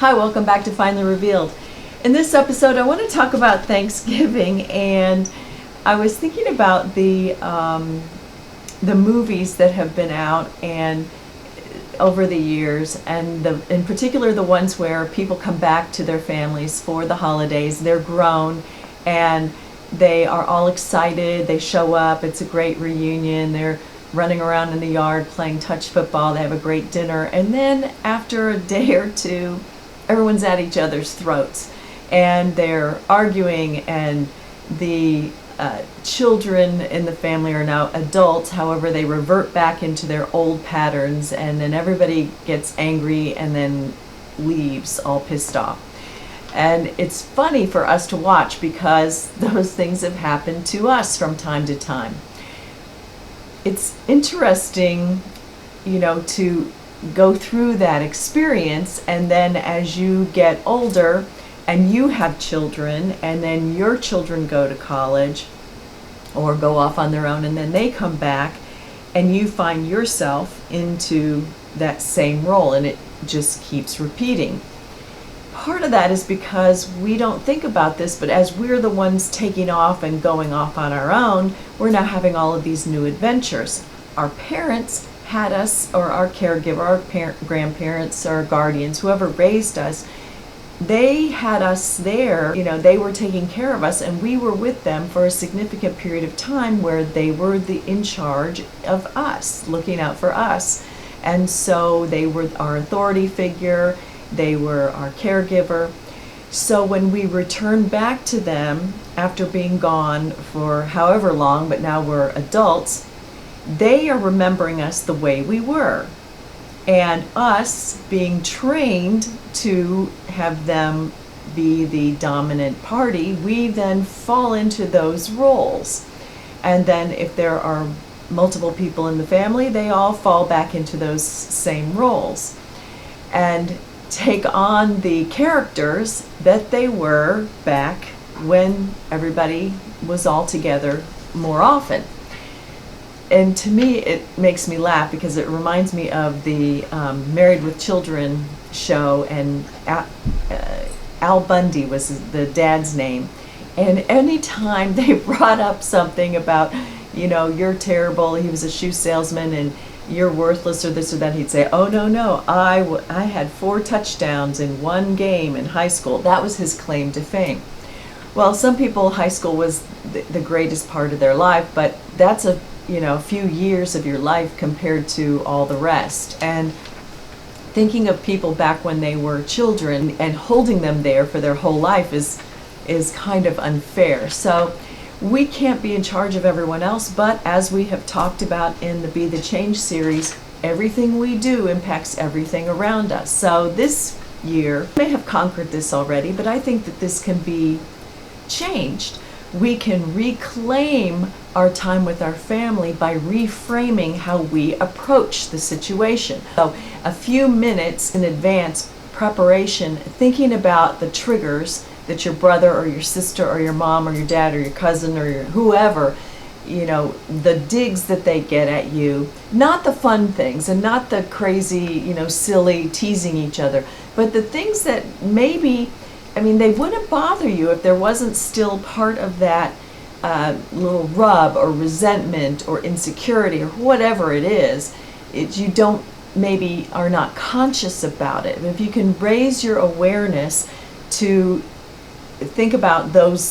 Hi, welcome back to Finally Revealed. In this episode, I want to talk about Thanksgiving, and I was thinking about the movies that have been out and over the years, and in particular the ones where people come back to their families for the holidays. They're grown and they are all excited. They show up. It's a great reunion. They're running around in the yard playing touch football. They have a great dinner, and then after a day or two, everyone's at each other's throats and they're arguing, and the children in the family are now adults. However, they revert back into their old patterns, and then everybody gets angry and then leaves all pissed off. And it's funny for us to watch because those things have happened to us from time to time. It's interesting, to go through that experience, and then as you get older and you have children, and then your children go to college or go off on their own, and then they come back and you find yourself into that same role, and it just keeps repeating. Part of that is because we don't think about this, but as we're the ones taking off and going off on our own, we're now having all of these new adventures. Our parents had us, or our caregiver, our grandparents, our guardians, whoever raised us, they had us there. They were taking care of us, and we were with them for a significant period of time where they were in charge of us, looking out for us. And so they were our authority figure, they were our caregiver. So when we return back to them after being gone for however long, but now we're adults, they are remembering us the way we were, and us being trained to have them be the dominant party, we then fall into those roles. And then if there are multiple people in the family, they all fall back into those same roles and take on the characters that they were back when everybody was all together more often. And to me, it makes me laugh because it reminds me of the Married with Children show, and Al Bundy was the dad's name. And anytime they brought up something about, you're terrible, he was a shoe salesman, and you're worthless, or this or that, he'd say, oh, no, I had 4 touchdowns in one game in high school. That was his claim to fame. Well, some people, high school was the greatest part of their life, but that's a few years of your life compared to all the rest. And thinking of people back when they were children and holding them there for their whole life is kind of unfair. So we can't be in charge of everyone else, but as we have talked about in the Be the Change series, everything we do impacts everything around us. So this year, we may have conquered this already, but I think that this can be changed. We can reclaim our time with our family by reframing how we approach the situation. So a few minutes in advance preparation, thinking about the triggers that your brother or your sister or your mom or your dad or your cousin or your whoever, the digs that they get at you, not the fun things and not the crazy, silly teasing each other, but the things that maybe, they wouldn't bother you if there wasn't still part of that little rub or resentment or insecurity or whatever it is. You don't, maybe are not conscious about it. If you can raise your awareness to think about those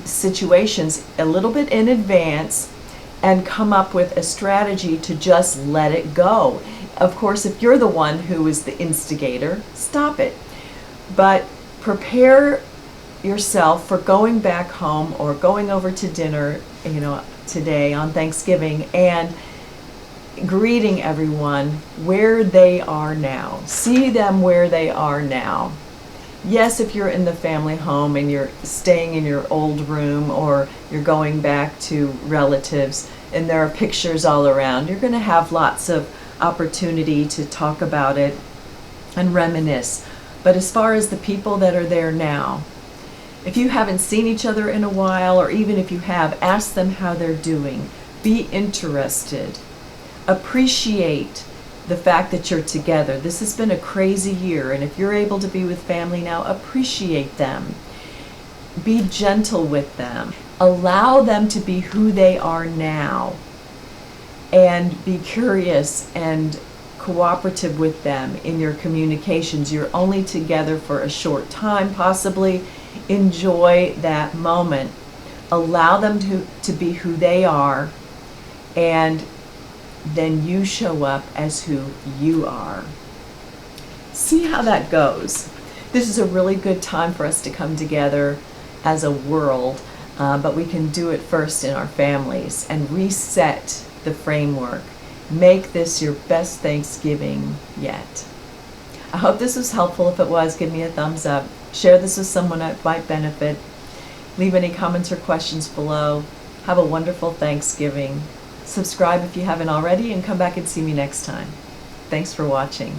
situations a little bit in advance and come up with a strategy to just let it go. Of course, if you're the one who is the instigator, stop it. But prepare yourself for going back home or going over to dinner, today on Thanksgiving, and greeting everyone where they are now. See them where they are now. Yes, if you're in the family home and you're staying in your old room, or you're going back to relatives and there are pictures all around, you're going to have lots of opportunity to talk about it and reminisce. But as far as the people that are there now, if you haven't seen each other in a while, or even if you have, ask them how they're doing. Be interested. Appreciate the fact that you're together. This has been a crazy year, and if you're able to be with family now, appreciate them. Be gentle with them. Allow them to be who they are now, and be curious and cooperative with them in your communications. You're only together for a short time, possibly. Enjoy that moment. Allow them to be who they are, and then you show up as who you are. See how that goes. This is a really good time for us to come together as a world, but we can do it first in our families and reset the framework. Make this your best Thanksgiving yet. I hope this was helpful. If it was, give me a thumbs up. Share this with someone that might benefit. Leave any comments or questions below. Have a wonderful Thanksgiving. Subscribe if you haven't already, and come back and see me next time. Thanks for watching.